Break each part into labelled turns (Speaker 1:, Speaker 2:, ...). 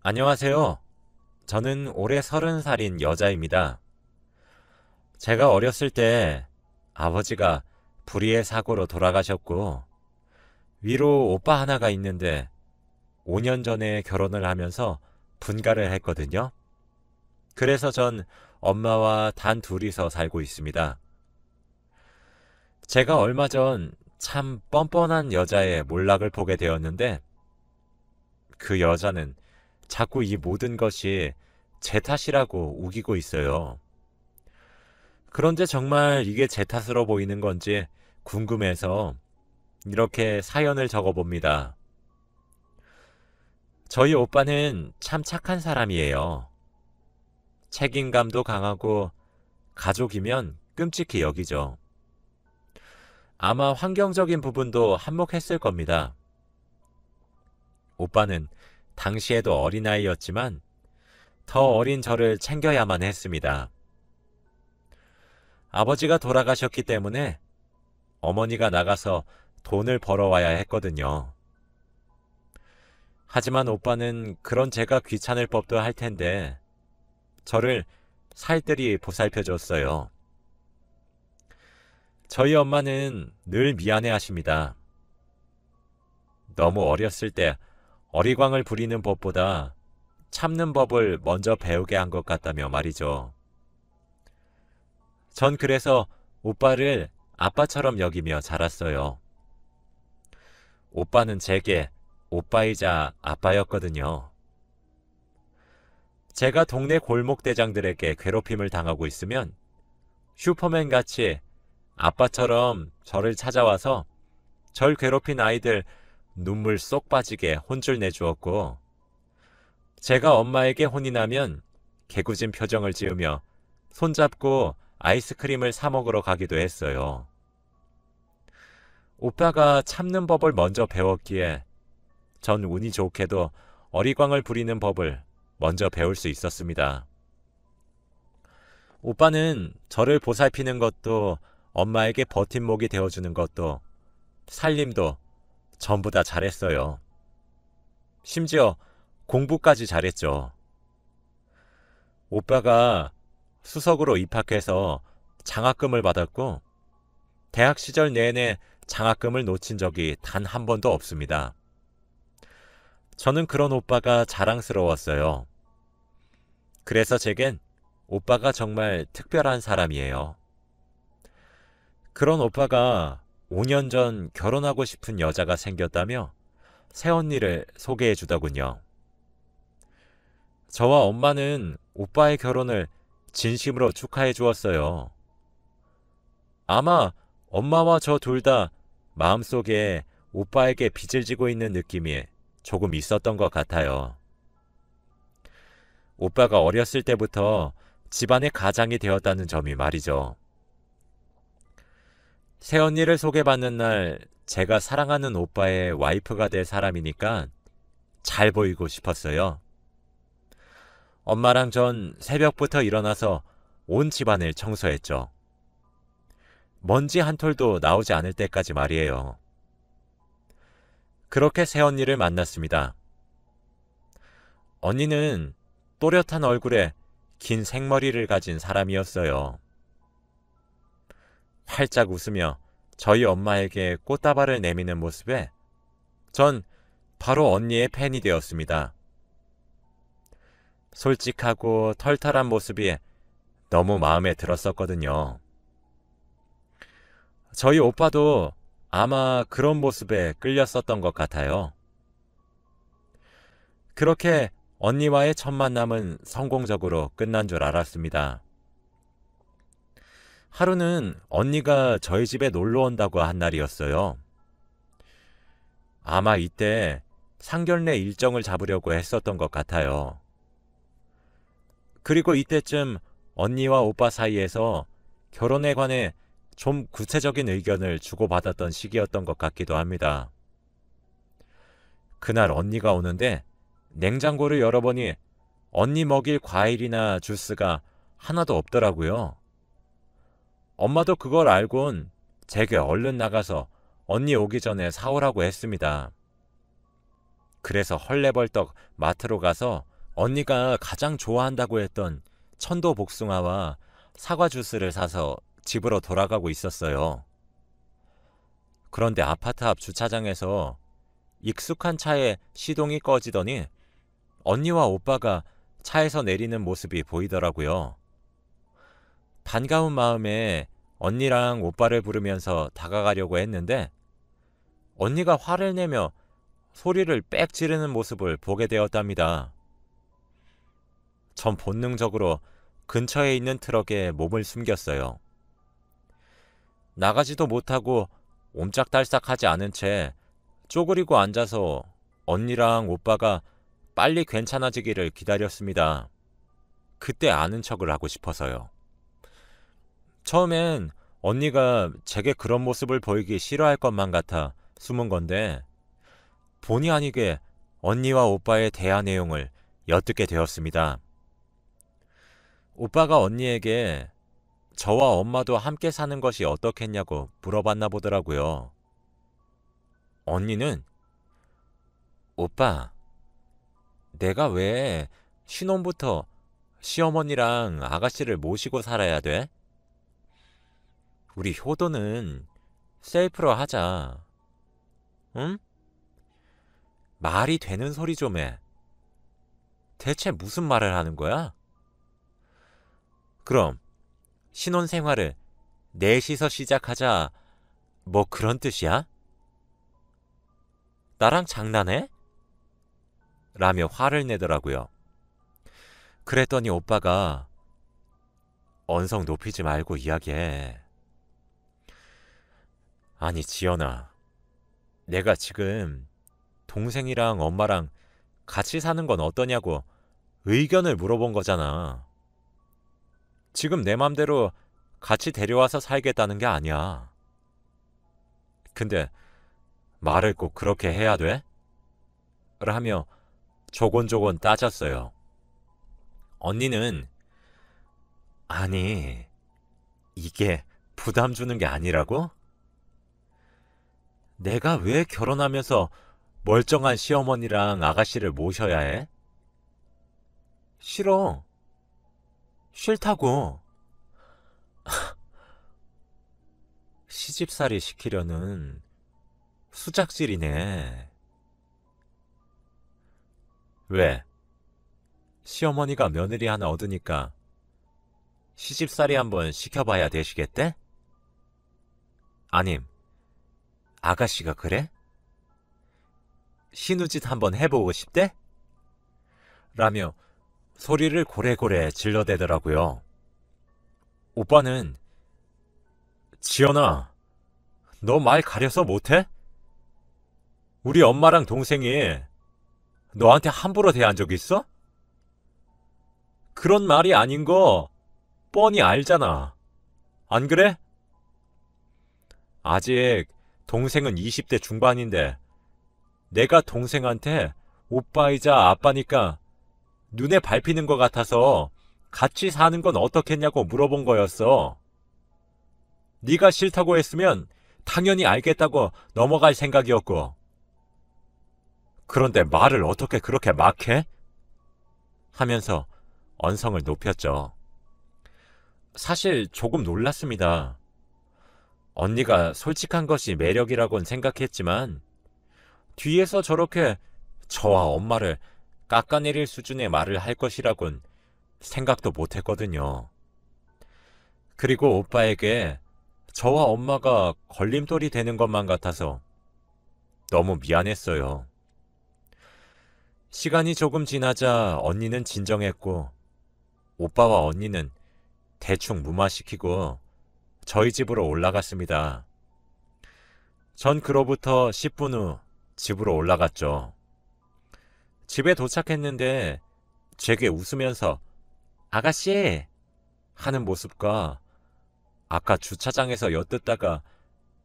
Speaker 1: 안녕하세요. 저는 올해 30살인 여자입니다. 제가 어렸을 때 아버지가 불의의 사고로 돌아가셨고, 위로 오빠 하나가 있는데 5년 전에 결혼을 하면서 분가를 했거든요. 그래서 전 엄마와 단 둘이서 살고 있습니다. 제가 얼마 전 참 뻔뻔한 여자의 몰락을 보게 되었는데, 그 여자는 자꾸 이 모든 것이 제 탓이라고 우기고 있어요. 그런데 정말 이게 제 탓으로 보이는 건지 궁금해서 이렇게 사연을 적어봅니다. 저희 오빠는 참 착한 사람이에요. 책임감도 강하고 가족이면 끔찍히 여기죠. 아마 환경적인 부분도 한몫했을 겁니다. 오빠는 당시에도 어린아이였지만 더 어린 저를 챙겨야만 했습니다. 아버지가 돌아가셨기 때문에 어머니가 나가서 돈을 벌어와야 했거든요. 하지만 오빠는 그런 제가 귀찮을 법도 할 텐데 저를 살뜰히 보살펴줬어요. 저희 엄마는 늘 미안해 하십니다. 너무 어렸을 때 어리광을 부리는 법보다 참는 법을 먼저 배우게 한 것 같다며 말이죠. 전 그래서 오빠를 아빠처럼 여기며 자랐어요. 오빠는 제게 오빠이자 아빠였거든요. 제가 동네 골목대장들에게 괴롭힘을 당하고 있으면 슈퍼맨 같이 아빠처럼 저를 찾아와서 절 괴롭힌 아이들 눈물 쏙 빠지게 혼줄 내주었고, 제가 엄마에게 혼이 나면 개구진 표정을 지으며 손잡고 아이스크림을 사 먹으러 가기도 했어요. 오빠가 참는 법을 먼저 배웠기에 전 운이 좋게도 어리광을 부리는 법을 먼저 배울 수 있었습니다. 오빠는 저를 보살피는 것도 엄마에게 버팀목이 되어주는 것도 살림도 전부 다 잘했어요. 심지어 공부까지 잘했죠. 오빠가 수석으로 입학해서 장학금을 받았고 대학 시절 내내 장학금을 놓친 적이 단 한 번도 없습니다. 저는 그런 오빠가 자랑스러웠어요. 그래서 제겐 오빠가 정말 특별한 사람이에요. 그런 오빠가 5년 전 결혼하고 싶은 여자가 생겼다며 새언니를 소개해 주더군요. 저와 엄마는 오빠의 결혼을 진심으로 축하해 주었어요. 아마 엄마와 저 둘 다 마음속에 오빠에게 빚을 지고 있는 느낌이 조금 있었던 것 같아요. 오빠가 어렸을 때부터 집안의 가장이 되었다는 점이 말이죠. 새언니를 소개받는 날 제가 사랑하는 오빠의 와이프가 될 사람이니까 잘 보이고 싶었어요. 엄마랑 전 새벽부터 일어나서 온 집안을 청소했죠. 먼지 한 톨도 나오지 않을 때까지 말이에요. 그렇게 새언니를 만났습니다. 언니는 또렷한 얼굴에 긴 생머리를 가진 사람이었어요. 활짝 웃으며 저희 엄마에게 꽃다발을 내미는 모습에 전 바로 언니의 팬이 되었습니다. 솔직하고 털털한 모습이 너무 마음에 들었었거든요. 저희 오빠도 아마 그런 모습에 끌렸었던 것 같아요. 그렇게 언니와의 첫 만남은 성공적으로 끝난 줄 알았습니다. 하루는 언니가 저희 집에 놀러 온다고 한 날이었어요. 아마 이때 상견례 일정을 잡으려고 했었던 것 같아요. 그리고 이때쯤 언니와 오빠 사이에서 결혼에 관해 좀 구체적인 의견을 주고받았던 시기였던 것 같기도 합니다. 그날 언니가 오는데 냉장고를 열어보니 언니 먹일 과일이나 주스가 하나도 없더라고요. 엄마도 그걸 알곤 제게 얼른 나가서 언니 오기 전에 사오라고 했습니다. 그래서 헐레벌떡 마트로 가서 언니가 가장 좋아한다고 했던 천도 복숭아와 사과 주스를 사서 집으로 돌아가고 있었어요. 그런데 아파트 앞 주차장에서 익숙한 차에 시동이 꺼지더니 언니와 오빠가 차에서 내리는 모습이 보이더라고요. 반가운 마음에 언니랑 오빠를 부르면서 다가가려고 했는데 언니가 화를 내며 소리를 빽 지르는 모습을 보게 되었답니다. 전 본능적으로 근처에 있는 트럭에 몸을 숨겼어요. 나가지도 못하고 옴짝달싹하지 않은 채 쪼그리고 앉아서 언니랑 오빠가 빨리 괜찮아지기를 기다렸습니다. 그때 아는 척을 하고 싶어서요. 처음엔 언니가 제게 그런 모습을 보이기 싫어할 것만 같아 숨은 건데 본의 아니게 언니와 오빠의 대화 내용을 엿듣게 되었습니다. 오빠가 언니에게 저와 엄마도 함께 사는 것이 어떻겠냐고 물어봤나 보더라고요. 언니는 오빠, 내가 왜 신혼부터 시어머니랑 아가씨를 모시고 살아야 돼? 우리 효도는 셀프로 하자. 응? 말이 되는 소리 좀 해. 대체 무슨 말을 하는 거야? 그럼 신혼생활을 넷이서 시작하자 뭐 그런 뜻이야? 나랑 장난해? 라며 화를 내더라고요. 그랬더니 오빠가 언성 높이지 말고 이야기해. 아니 지연아, 내가 지금 동생이랑 엄마랑 같이 사는 건 어떠냐고 의견을 물어본 거잖아. 지금 내 맘대로 같이 데려와서 살겠다는 게 아니야. 근데 말을 꼭 그렇게 해야 돼? 라며 조곤조곤 따졌어요. 언니는 아니, 이게 부담 주는 게 아니라고? 내가 왜 결혼하면서 멀쩡한 시어머니랑 아가씨를 모셔야 해? 싫어. 싫다고. 시집살이 시키려는 수작질이네. 왜? 시어머니가 며느리 하나 얻으니까 시집살이 한번 시켜봐야 되시겠대? 아님, 아가씨가 그래? 신우짓 한번 해보고 싶대? 라며 소리를 고래고래 질러대더라고요. 오빠는 지연아, 너 말 가려서 못해? 우리 엄마랑 동생이 너한테 함부로 대한 적 있어? 그런 말이 아닌 거 뻔히 알잖아. 안 그래? 아직 동생은 20대 중반인데 내가 동생한테 오빠이자 아빠니까 눈에 밟히는 것 같아서 같이 사는 건 어떻겠냐고 물어본 거였어. 네가 싫다고 했으면 당연히 알겠다고 넘어갈 생각이었고. 그런데 말을 어떻게 그렇게 막 해? 하면서 언성을 높였죠. 사실 조금 놀랐습니다. 언니가 솔직한 것이 매력이라곤 생각했지만 뒤에서 저렇게 저와 엄마를 깎아내릴 수준의 말을 할 것이라곤 생각도 못했거든요. 그리고 오빠에게 저와 엄마가 걸림돌이 되는 것만 같아서 너무 미안했어요. 시간이 조금 지나자 언니는 진정했고 오빠와 언니는 대충 무마시키고 저희 집으로 올라갔습니다. 전 그로부터 10분 후 집으로 올라갔죠. 집에 도착했는데 제게 웃으면서 아가씨 하는 모습과 아까 주차장에서 엿듣다가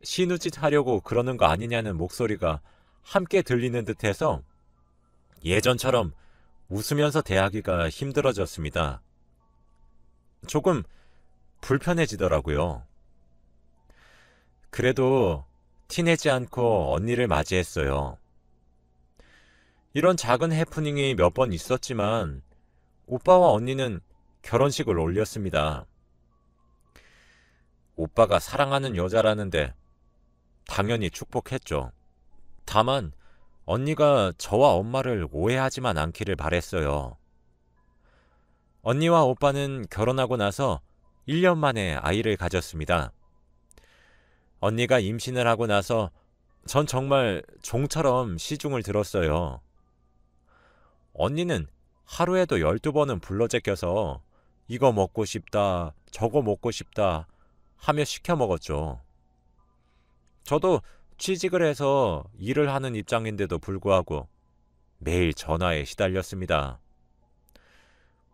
Speaker 1: 신우짓 하려고 그러는 거 아니냐는 목소리가 함께 들리는 듯해서 예전처럼 웃으면서 대하기가 힘들어졌습니다. 조금 불편해지더라고요. 그래도 티내지 않고 언니를 맞이했어요. 이런 작은 해프닝이 몇 번 있었지만 오빠와 언니는 결혼식을 올렸습니다. 오빠가 사랑하는 여자라는데 당연히 축복했죠. 다만 언니가 저와 엄마를 오해하지만 않기를 바랬어요. 언니와 오빠는 결혼하고 나서 1년 만에 아이를 가졌습니다. 언니가 임신을 하고 나서 전 정말 종처럼 시중을 들었어요. 언니는 하루에도 12번은 불러 제껴서 이거 먹고 싶다, 저거 먹고 싶다 하며 시켜 먹었죠. 저도 취직을 해서 일을 하는 입장인데도 불구하고 매일 전화에 시달렸습니다.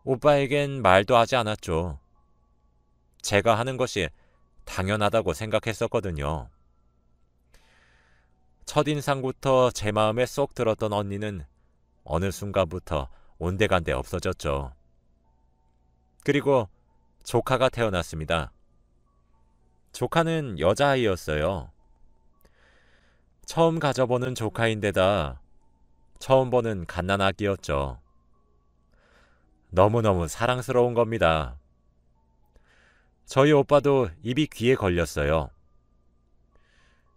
Speaker 1: 오빠에겐 말도 하지 않았죠. 제가 하는 것이 당연하다고 생각했었거든요. 첫인상부터 제 마음에 쏙 들었던 언니는 어느 순간부터 온데간데 없어졌죠. 그리고 조카가 태어났습니다. 조카는 여자아이였어요. 처음 가져보는 조카인데다 처음 보는 갓난아기였죠. 너무너무 사랑스러운 겁니다. 저희 오빠도 입이 귀에 걸렸어요.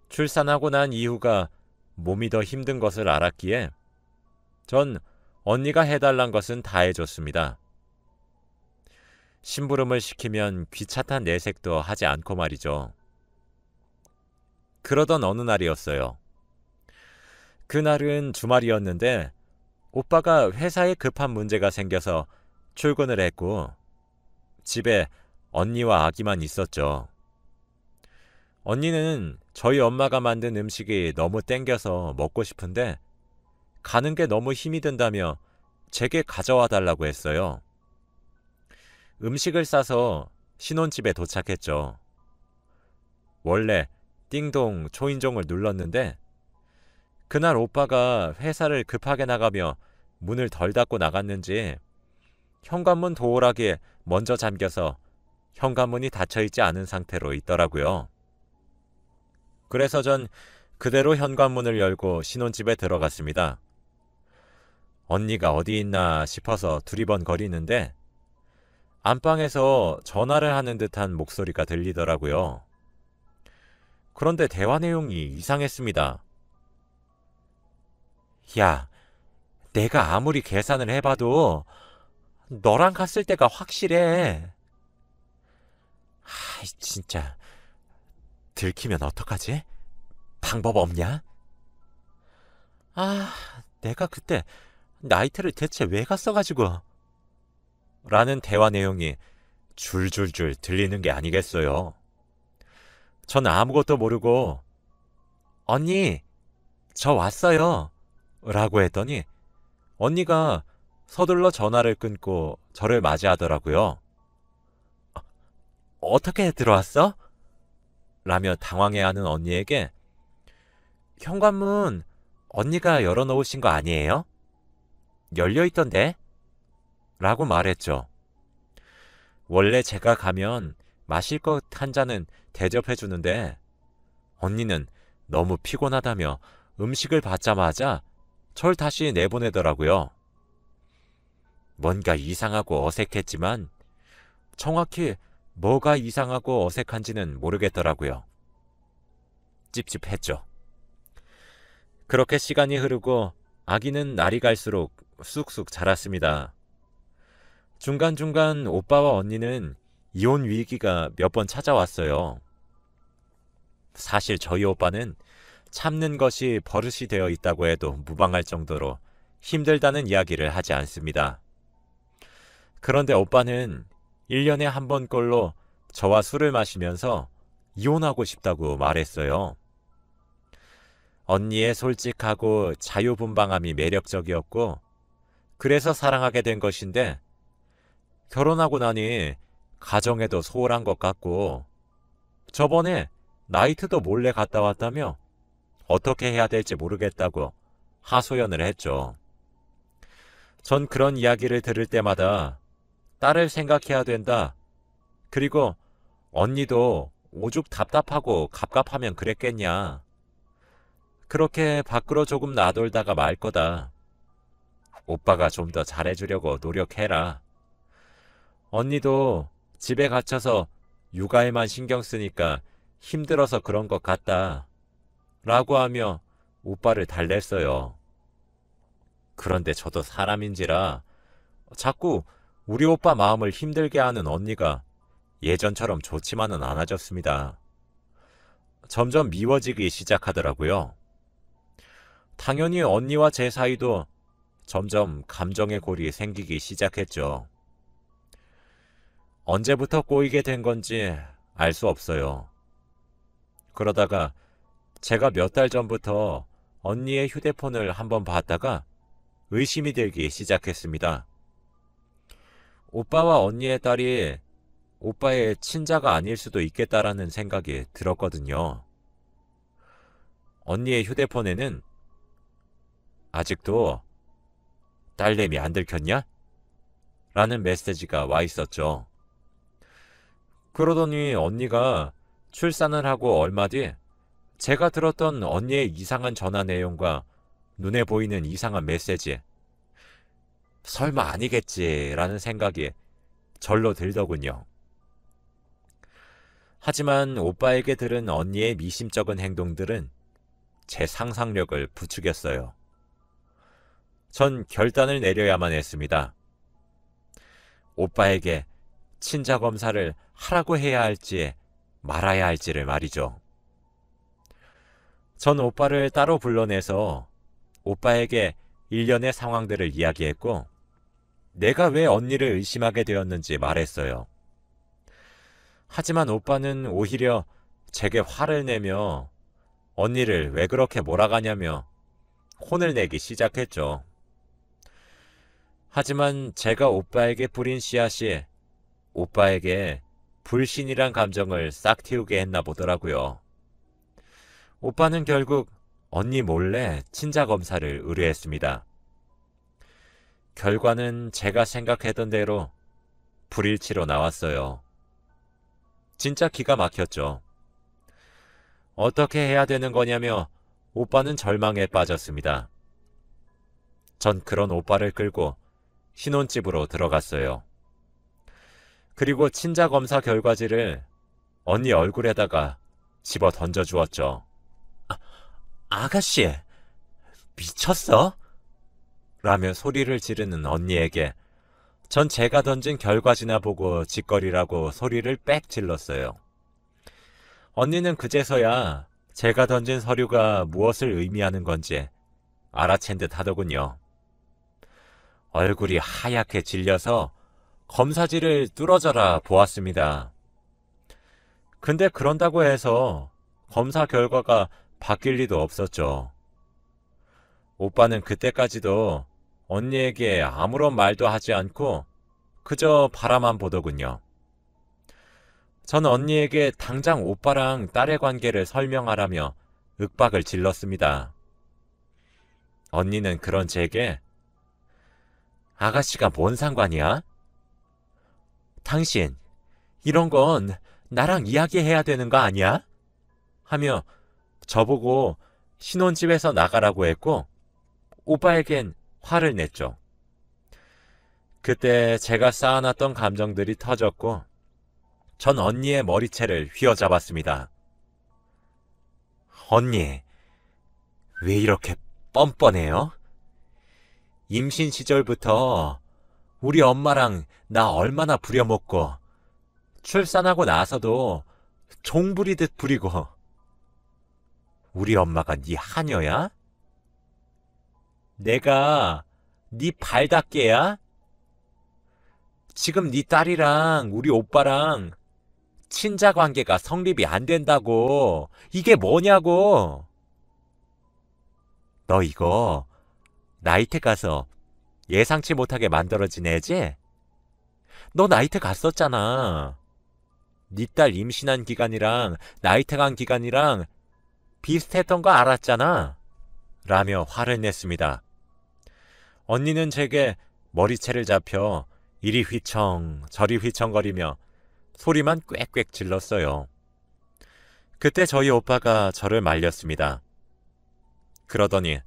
Speaker 1: 출산하고 난 이후가 몸이 더 힘든 것을 알았기에 전 언니가 해달란 것은 다 해줬습니다. 심부름을 시키면 귀차탄 내색도 하지 않고 말이죠. 그러던 어느 날이었어요. 그날은 주말이었는데 오빠가 회사에 급한 문제가 생겨서 출근을 했고 집에 언니와 아기만 있었죠. 언니는 저희 엄마가 만든 음식이 너무 땡겨서 먹고 싶은데 가는 게 너무 힘이 든다며 제게 가져와 달라고 했어요. 음식을 싸서 신혼집에 도착했죠. 원래 띵동 초인종을 눌렀는데 그날 오빠가 회사를 급하게 나가며 문을 덜 닫고 나갔는지 현관문 도어락에 먼저 잠겨서 현관문이 닫혀있지 않은 상태로 있더라고요. 그래서 전 그대로 현관문을 열고 신혼집에 들어갔습니다. 언니가 어디 있나 싶어서 두리번거리는데 안방에서 전화를 하는 듯한 목소리가 들리더라고요. 그런데 대화 내용이 이상했습니다. 야, 내가 아무리 계산을 해봐도 너랑 갔을 때가 확실해. 아이, 진짜. 들키면 어떡하지? 방법 없냐? 아, 내가 그때 나이트를 대체 왜 갔어가지고. 라는 대화 내용이 줄줄줄 들리는 게 아니겠어요. 전 아무것도 모르고 언니, 저 왔어요. 라고 했더니 언니가 서둘러 전화를 끊고 저를 맞이하더라고요. 어떻게 들어왔어? 라며 당황해하는 언니에게 현관문 언니가 열어놓으신 거 아니에요? 열려있던데? 라고 말했죠. 원래 제가 가면 마실 것 한 잔은 대접해 주는데 언니는 너무 피곤하다며 음식을 받자마자 절 다시 내보내더라고요. 뭔가 이상하고 어색했지만 정확히 뭐가 이상하고 어색한지는 모르겠더라고요. 찝찝했죠. 그렇게 시간이 흐르고 아기는 날이 갈수록 쑥쑥 자랐습니다. 중간중간 오빠와 언니는 이혼 위기가 몇 번 찾아왔어요. 사실 저희 오빠는 참는 것이 버릇이 되어 있다고 해도 무방할 정도로 힘들다는 이야기를 하지 않습니다. 그런데 오빠는 1년에 한 번꼴로 저와 술을 마시면서 이혼하고 싶다고 말했어요. 언니의 솔직하고 자유분방함이 매력적이었고 그래서 사랑하게 된 것인데 결혼하고 나니 가정에도 소홀한 것 같고 저번에 나이트도 몰래 갔다 왔다며 어떻게 해야 될지 모르겠다고 하소연을 했죠. 전 그런 이야기를 들을 때마다 딸을 생각해야 된다. 그리고 언니도 오죽 답답하고 갑갑하면 그랬겠냐. 그렇게 밖으로 조금 나돌다가 말 거다. 오빠가 좀 더 잘해주려고 노력해라. 언니도 집에 갇혀서 육아에만 신경 쓰니까 힘들어서 그런 것 같다. 라고 하며 오빠를 달랬어요. 그런데 저도 사람인지라 자꾸 우리 오빠 마음을 힘들게 하는 언니가 예전처럼 좋지만은 않아졌습니다. 점점 미워지기 시작하더라고요. 당연히 언니와 제 사이도 점점 감정의 골이 생기기 시작했죠. 언제부터 꼬이게 된 건지 알 수 없어요. 그러다가 제가 몇 달 전부터 언니의 휴대폰을 한번 봤다가 의심이 들기 시작했습니다. 오빠와 언니의 딸이 오빠의 친자가 아닐 수도 있겠다라는 생각이 들었거든요. 언니의 휴대폰에는 아직도 딸내미 안 들켰냐? 라는 메시지가 와 있었죠. 그러더니 언니가 출산을 하고 얼마 뒤 제가 들었던 언니의 이상한 전화 내용과 눈에 보이는 이상한 메시지, 설마 아니겠지라는 생각이 절로 들더군요. 하지만 오빠에게 들은 언니의 미심쩍은 행동들은 제 상상력을 부추겼어요. 전 결단을 내려야만 했습니다. 오빠에게 친자 검사를 하라고 해야 할지 말아야 할지를 말이죠. 전 오빠를 따로 불러내서 오빠에게 일련의 상황들을 이야기했고 내가 왜 언니를 의심하게 되었는지 말했어요. 하지만 오빠는 오히려 제게 화를 내며 언니를 왜 그렇게 몰아가냐며 혼을 내기 시작했죠. 하지만 제가 오빠에게 뿌린 씨앗이 오빠에게 불신이란 감정을 싹 틔우게 했나 보더라고요. 오빠는 결국 언니 몰래 친자 검사를 의뢰했습니다. 결과는 제가 생각했던 대로 불일치로 나왔어요. 진짜 기가 막혔죠. 어떻게 해야 되는 거냐며 오빠는 절망에 빠졌습니다. 전 그런 오빠를 끌고 신혼집으로 들어갔어요. 그리고 친자 검사 결과지를 언니 얼굴에다가 집어 던져주었죠. 아가씨, 미쳤어? 라며 소리를 지르는 언니에게 전 제가 던진 결과지나 보고 짓거리라고 소리를 빽 질렀어요. 언니는 그제서야 제가 던진 서류가 무엇을 의미하는 건지 알아챈 듯 하더군요. 얼굴이 하얗게 질려서 검사지를 뚫어져라 보았습니다. 근데 그런다고 해서 검사 결과가 바뀔 리도 없었죠. 오빠는 그때까지도 언니에게 아무런 말도 하지 않고 그저 바라만 보더군요. 전 언니에게 당장 오빠랑 딸의 관계를 설명하라며 윽박을 질렀습니다. 언니는 그런 제게 아가씨가 뭔 상관이야? 당신, 이런 건 나랑 이야기해야 되는 거 아니야? 하며 저보고 신혼집에서 나가라고 했고 오빠에겐 화를 냈죠. 그때 제가 쌓아놨던 감정들이 터졌고 전 언니의 머리채를 휘어잡았습니다. 언니, 왜 이렇게 뻔뻔해요? 임신 시절부터 우리 엄마랑 나 얼마나 부려먹고 출산하고 나서도 종 부리듯 부리고 우리 엄마가 네 하녀야? 내가 네 발닦개야? 지금 네 딸이랑 우리 오빠랑 친자 관계가 성립이 안 된다고. 이게 뭐냐고. 너 이거 나이트 가서 예상치 못하게 만들어진 애지? 너 나이트 갔었잖아. 네 딸 임신한 기간이랑 나이트 간 기간이랑 비슷했던 거 알았잖아. 라며 화를 냈습니다. 언니는 제게 머리채를 잡혀 이리 휘청 저리 휘청거리며 소리만 꽥꽥 질렀어요. 그때 저희 오빠가 저를 말렸습니다. 그러더니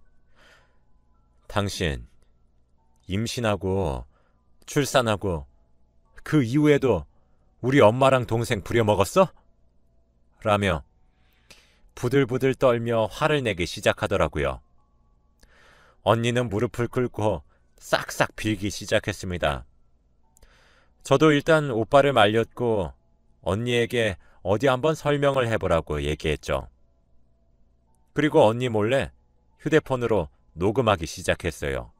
Speaker 1: 당신 임신하고 출산하고 그 이후에도 우리 엄마랑 동생 부려먹었어? 라며 부들부들 떨며 화를 내기 시작하더라고요. 언니는 무릎을 꿇고 싹싹 빌기 시작했습니다. 저도 일단 오빠를 말렸고 언니에게 어디 한번 설명을 해보라고 얘기했죠. 그리고 언니 몰래 휴대폰으로 녹음하기 시작했어요.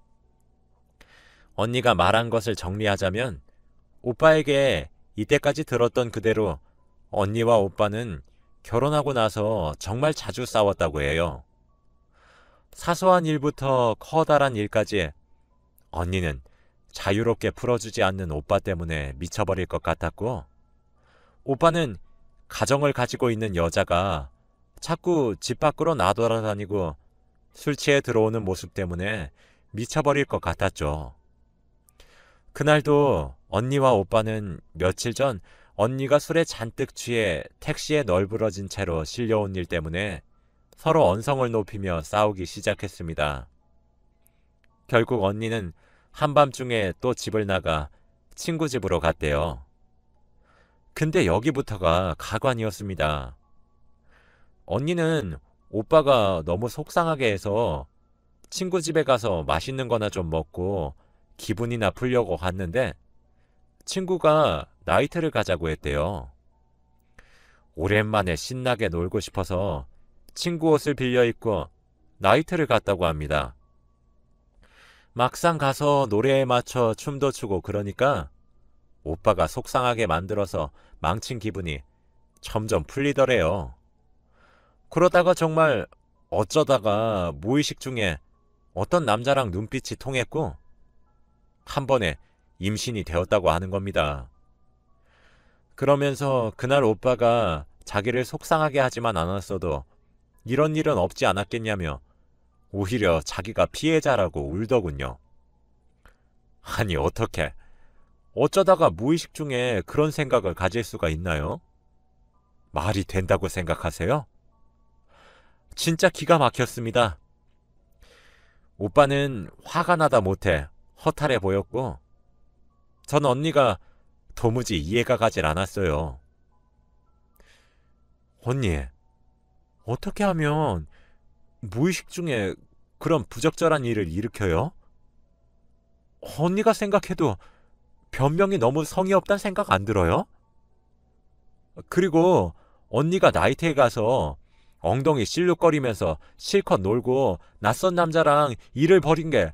Speaker 1: 언니가 말한 것을 정리하자면 오빠에게 이때까지 들었던 그대로 언니와 오빠는 결혼하고 나서 정말 자주 싸웠다고 해요. 사소한 일부터 커다란 일까지 언니는 자유롭게 풀어주지 않는 오빠 때문에 미쳐버릴 것 같았고, 오빠는 가정을 가지고 있는 여자가 자꾸 집 밖으로 나돌아다니고 술 취해 들어오는 모습 때문에 미쳐버릴 것 같았죠. 그날도 언니와 오빠는 며칠 전 언니가 술에 잔뜩 취해 택시에 널브러진 채로 실려온 일 때문에 서로 언성을 높이며 싸우기 시작했습니다. 결국 언니는 한밤중에 또 집을 나가 친구 집으로 갔대요. 근데 여기부터가 가관이었습니다. 언니는 오빠가 너무 속상하게 해서 친구 집에 가서 맛있는 거나 좀 먹고 기분이나 풀려고 갔는데 친구가 나이트를 가자고 했대요. 오랜만에 신나게 놀고 싶어서 친구 옷을 빌려 입고 나이트를 갔다고 합니다. 막상 가서 노래에 맞춰 춤도 추고 그러니까 오빠가 속상하게 만들어서 망친 기분이 점점 풀리더래요. 그러다가 정말 어쩌다가 무의식 중에 어떤 남자랑 눈빛이 통했고 한 번에 임신이 되었다고 하는 겁니다. 그러면서 그날 오빠가 자기를 속상하게 하지만 않았어도 이런 일은 없지 않았겠냐며 오히려 자기가 피해자라고 울더군요. 아니 어떻게 어쩌다가 무의식 중에 그런 생각을 가질 수가 있나요? 말이 된다고 생각하세요? 진짜 기가 막혔습니다. 오빠는 화가 나다 못해 허탈해 보였고 전 언니가 도무지 이해가 가질 않았어요. 언니, 어떻게 하면 무의식 중에 그런 부적절한 일을 일으켜요? 언니가 생각해도 변명이 너무 성의 없다는 생각 안 들어요? 그리고 언니가 나이트에 가서 엉덩이 실룩거리면서 실컷 놀고 낯선 남자랑 일을 벌인 게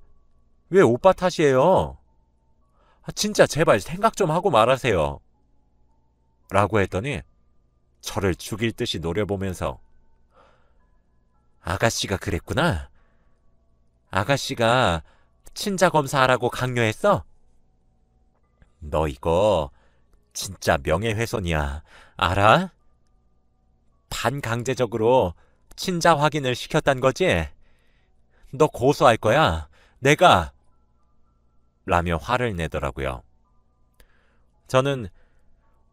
Speaker 1: 왜 오빠 탓이에요? 진짜 제발 생각 좀 하고 말하세요. 라고 했더니 저를 죽일 듯이 노려보면서 아가씨가 그랬구나. 아가씨가 친자 검사하라고 강요했어? 너 이거 진짜 명예훼손이야. 알아? 반강제적으로 친자 확인을 시켰단 거지? 너 고소할 거야. 내가 라며 화를 내더라고요. 저는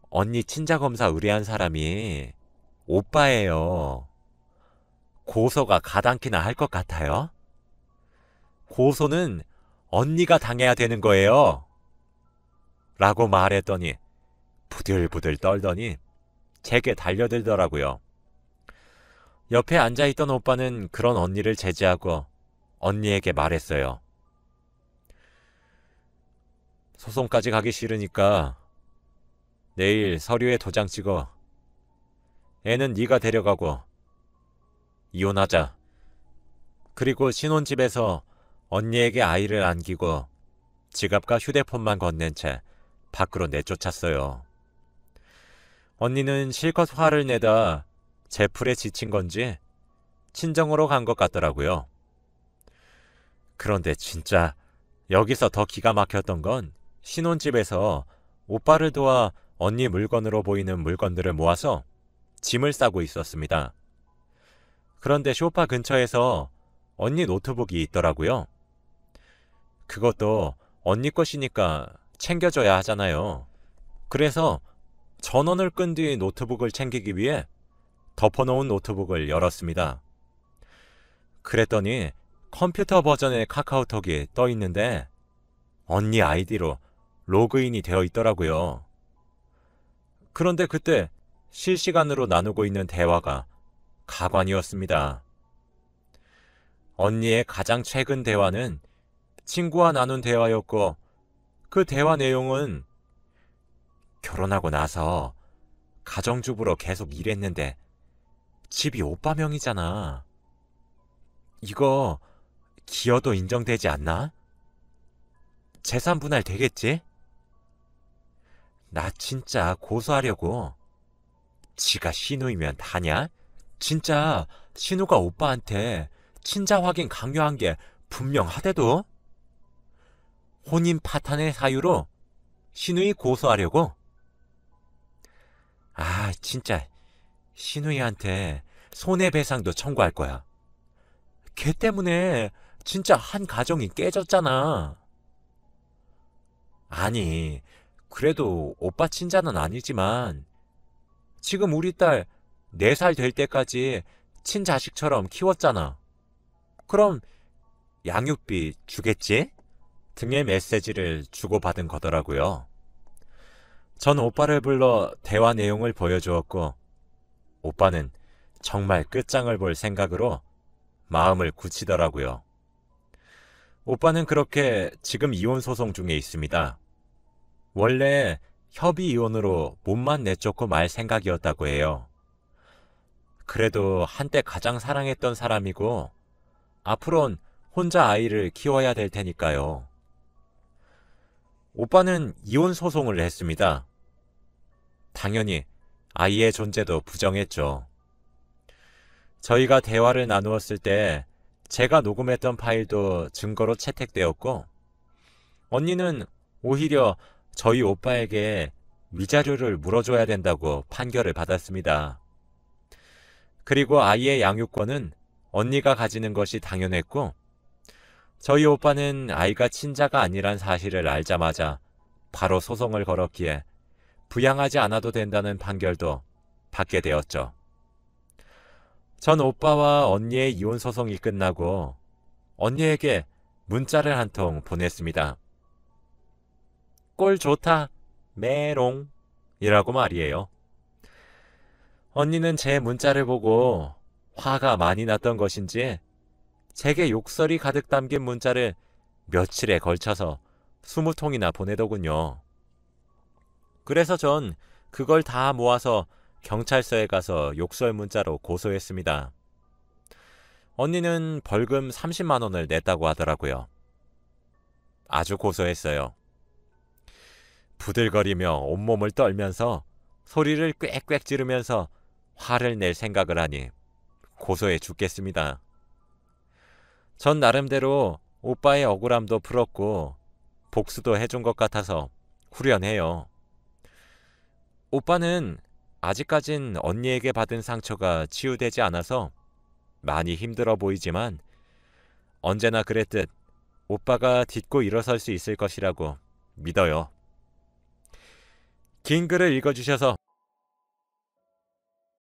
Speaker 1: 언니 친자 검사 의뢰한 사람이 오빠예요. 고소가 가당키나 할 것 같아요? 고소는 언니가 당해야 되는 거예요. 라고 말했더니 부들부들 떨더니 제게 달려들더라고요. 옆에 앉아있던 오빠는 그런 언니를 제지하고 언니에게 말했어요. 소송까지 가기 싫으니까 내일 서류에 도장 찍어. 애는 네가 데려가고 이혼하자. 그리고 신혼집에서 언니에게 아이를 안기고 지갑과 휴대폰만 건넨 채 밖으로 내쫓았어요. 언니는 실컷 화를 내다 제풀에 지친 건지 친정으로 간 것 같더라고요. 그런데 진짜 여기서 더 기가 막혔던 건 신혼집에서 오빠를 도와 언니 물건으로 보이는 물건들을 모아서 짐을 싸고 있었습니다. 그런데 소파 근처에서 언니 노트북이 있더라고요. 그것도 언니 것이니까 챙겨줘야 하잖아요. 그래서 전원을 끈 뒤 노트북을 챙기기 위해 덮어놓은 노트북을 열었습니다. 그랬더니 컴퓨터 버전의 카카오톡이 떠 있는데 언니 아이디로 로그인이 되어 있더라고요. 그런데 그때 실시간으로 나누고 있는 대화가 가관이었습니다. 언니의 가장 최근 대화는 친구와 나눈 대화였고 그 대화 내용은 결혼하고 나서 가정주부로 계속 일했는데 집이 오빠 명이잖아. 이거 기여도 인정되지 않나? 재산 분할 되겠지? 나 진짜 고소하려고. 지가 신우이면 다냐? 진짜 신우가 오빠한테 친자 확인 강요한 게 분명하대도? 혼인 파탄의 사유로 신우이 고소하려고? 아, 진짜 신우이한테 손해배상도 청구할 거야. 걔 때문에 진짜 한 가정이 깨졌잖아. 아니, 그래도 오빠 친자는 아니지만 지금 우리 딸 4살 될 때까지 친자식처럼 키웠잖아. 그럼 양육비 주겠지? 등의 메시지를 주고받은 거더라고요. 전 오빠를 불러 대화 내용을 보여주었고 오빠는 정말 끝장을 볼 생각으로 마음을 굳히더라고요. 오빠는 그렇게 지금 이혼 소송 중에 있습니다. 원래 협의 이혼으로 몸만 내쫓고 말 생각이었다고 해요. 그래도 한때 가장 사랑했던 사람이고 앞으론 혼자 아이를 키워야 될 테니까요. 오빠는 이혼 소송을 했습니다. 당연히 아이의 존재도 부정했죠. 저희가 대화를 나누었을 때 제가 녹음했던 파일도 증거로 채택되었고 언니는 오히려 저희 오빠에게 위자료를 물어줘야 된다고 판결을 받았습니다. 그리고 아이의 양육권은 언니가 가지는 것이 당연했고 저희 오빠는 아이가 친자가 아니란 사실을 알자마자 바로 소송을 걸었기에 부양하지 않아도 된다는 판결도 받게 되었죠. 전 오빠와 언니의 이혼 소송이 끝나고 언니에게 문자를 한 통 보냈습니다. 꼴 좋다, 메롱 이라고 말이에요. 언니는 제 문자를 보고 화가 많이 났던 것인지 제게 욕설이 가득 담긴 문자를 며칠에 걸쳐서 20통이나 보내더군요. 그래서 전 그걸 다 모아서 경찰서에 가서 욕설 문자로 고소했습니다. 언니는 벌금 30만 원을 냈다고 하더라고요. 아주 고소했어요. 부들거리며 온몸을 떨면서 소리를 꽥꽥 지르면서 화를 낼 생각을 하니 고소해 죽겠습니다. 전 나름대로 오빠의 억울함도 풀었고 복수도 해준 것 같아서 후련해요. 오빠는 아직까진 언니에게 받은 상처가 치유되지 않아서 많이 힘들어 보이지만 언제나 그랬듯 오빠가 딛고 일어설 수 있을 것이라고 믿어요. 긴 글을 읽어주셔서